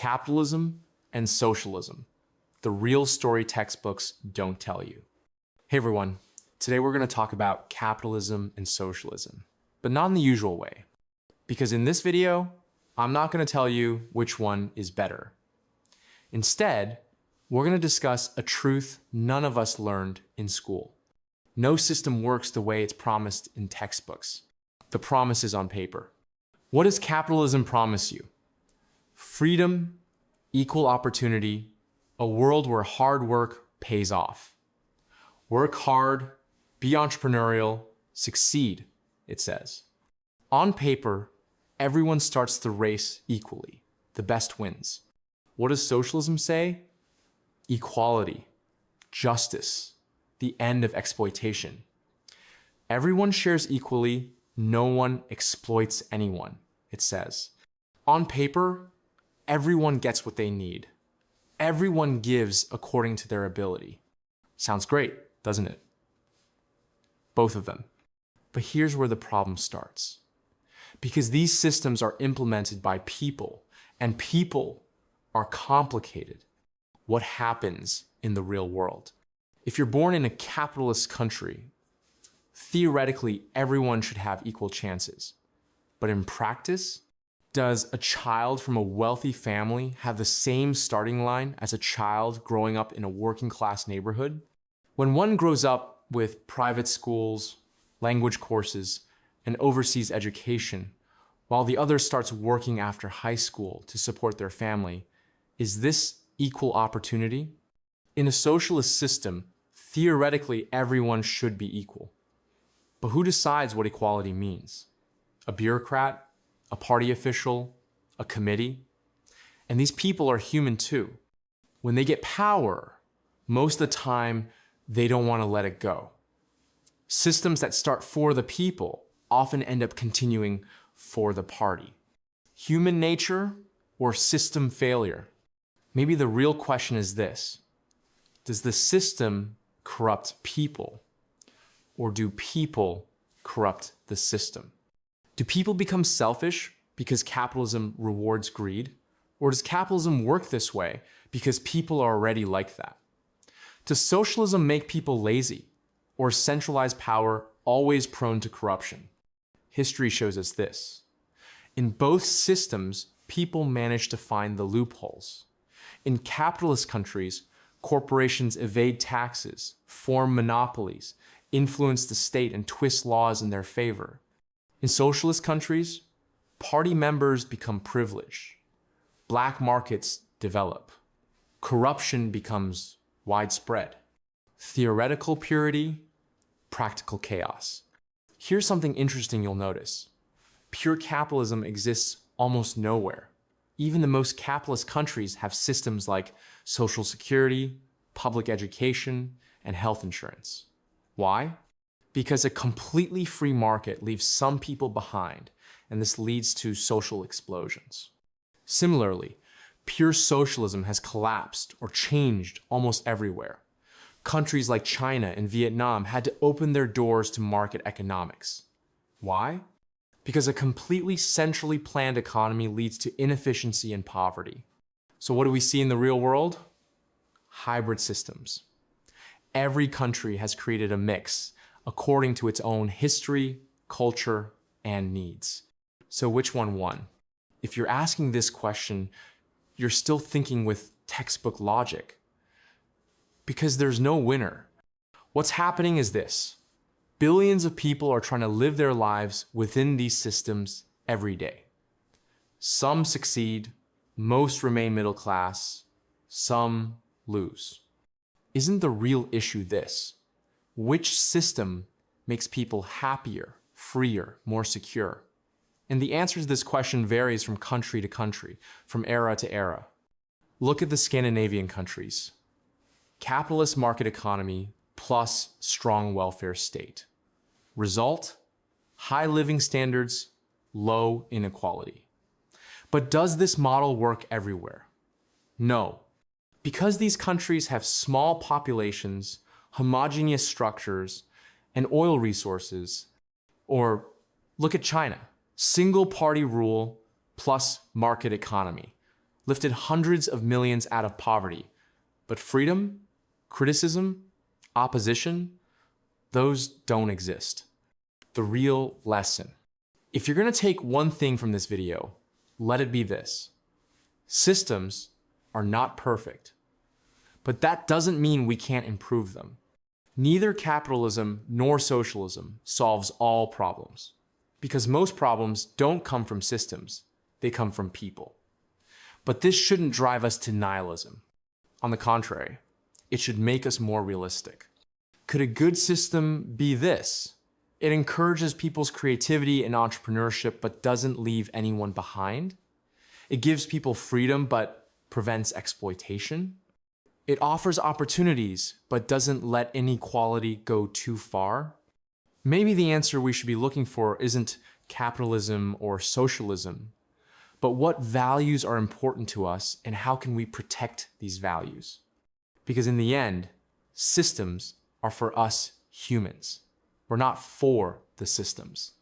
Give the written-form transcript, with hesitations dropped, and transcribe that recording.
Capitalism and Socialism, the real story textbooks don't tell you. Hey everyone, today we're going to talk about capitalism and socialism, but not in the usual way. Because in this video, I'm not going to tell you which one is better. Instead, we're going to discuss a truth none of us learned in school. No system works the way it's promised in textbooks. The promise is on paper. What does capitalism promise you? Freedom, equal opportunity, a world where hard work pays off. Work hard, be entrepreneurial, succeed, it says. On paper, everyone starts the race equally. The best wins. What does socialism say? Equality, justice, the end of exploitation. Everyone shares equally, no one exploits anyone, it says. On paper, everyone gets what they need. Everyone gives according to their ability. Sounds great, doesn't it? Both of them. But here's where the problem starts. Because these systems are implemented by people, and people are complicated. What happens in the real world? If you're born in a capitalist country, theoretically everyone should have equal chances. But in practice, does a child from a wealthy family have the same starting line as a child growing up in a working class neighborhood? When one grows up with private schools, language courses, and overseas education, while the other starts working after high school to support their family, is this equal opportunity? In a socialist system, theoretically everyone should be equal. But who decides what equality means? A bureaucrat? A party official? A committee? And these people are human too. When they get power, most of the time they don't want to let it go. Systems that start for the people often end up continuing for the party. Human nature or system failure? Maybe the real question is this: does the system corrupt people, or do people corrupt the system? Do people become selfish because capitalism rewards greed, or does capitalism work this way because people are already like that? Does socialism make people lazy, or centralized power always prone to corruption? History shows us this. In both systems, people manage to find the loopholes. In capitalist countries, corporations evade taxes, form monopolies, influence the state, and twist laws in their favor. In socialist countries, party members become privileged. Black markets develop. Corruption becomes widespread. Theoretical purity, practical chaos. Here's something interesting you'll notice. Pure capitalism exists almost nowhere. Even the most capitalist countries have systems like social security, public education, and health insurance. Why? Because a completely free market leaves some people behind, and this leads to social explosions. Similarly, pure socialism has collapsed or changed almost everywhere. Countries like China and Vietnam had to open their doors to market economics. Why? Because a completely centrally planned economy leads to inefficiency and poverty. So what do we see in the real world? Hybrid systems. Every country has created a mix according to its own history, culture, and needs. So which one won? If you're asking this question, you're still thinking with textbook logic. Because there's no winner. What's happening is this. Billions of people are trying to live their lives within these systems every day. Some succeed, most remain middle class, some lose. Isn't the real issue this? Which system makes people happier, freer, more secure? And the answer to this question varies from country to country, from era to era. Look at the Scandinavian countries. Capitalist market economy plus strong welfare state. Result? High living standards, low inequality. But does this model work everywhere? No. Because these countries have small populations, homogeneous structures, and oil resources, or look at China, single party rule plus market economy. lifted hundreds of millions out of poverty. But freedom, criticism, opposition, those don't exist. The real lesson. If you're going to take one thing from this video, let it be this. Systems are not perfect, but that doesn't mean we can't improve them. Neither capitalism nor socialism solves all problems, because most problems don't come from systems, they come from people. But this shouldn't drive us to nihilism. On the contrary, it should make us more realistic. Could a good system be this? It encourages people's creativity and entrepreneurship, but doesn't leave anyone behind. It gives people freedom, but prevents exploitation. It offers opportunities, but doesn't let inequality go too far. Maybe the answer we should be looking for isn't capitalism or socialism, but what values are important to us and how can we protect these values? Because in the end, systems are for us humans. We're not for the systems.